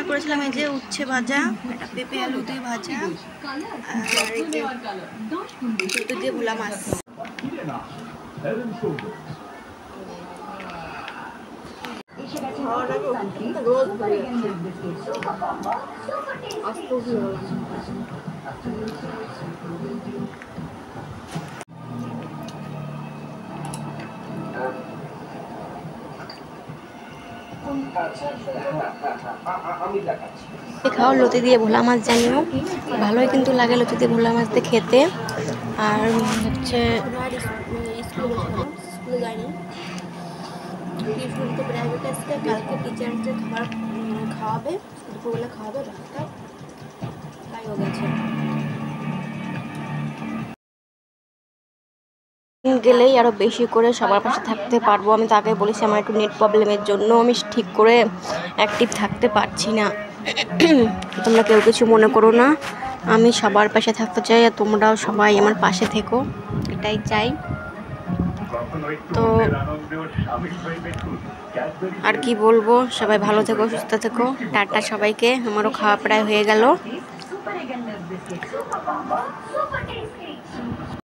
করেছিলাম এই যে উচ্ছে ভাজা, এটা পেঁপে আলু দিয়ে ভাজা, আর এই যে লতি দিয়ে ভোলা মাছ। খাও লতি দিয়ে ভোলা মাছ, জানিও ভালোই কিন্তু লাগে লতি দিয়ে ভোলা মাছ দিয়ে খেতে। আর হচ্ছে স্কুলে যায়নি, টিউশনিতে প্রাইভেট আজকে, কালকে টিচারদের খাবার খাওয়াবে, দুপুরবেলা খাওয়াবে ভাতটা, তাই হয়ে গেছে। গেলেই আরও বেশি করে সবার পাশে থাকতে পারবো। আমি তো আগে বলেছি আমার একটু নেট প্রবলেমের জন্য আমি ঠিক করে অ্যাক্টিভ থাকতে পারছি না। তোমরা কেউ কিছু মনে করো না, আমি সবার পাশে থাকতে চাই আর তোমরাও সবাই আমার পাশে থেকো, এটাই চাই। তো আর কি বলবো, সবাই ভালো থেকো, সুস্থ থেকো, টাটা সবাইকে। আমারও খাওয়া প্রায় হয়ে গেল।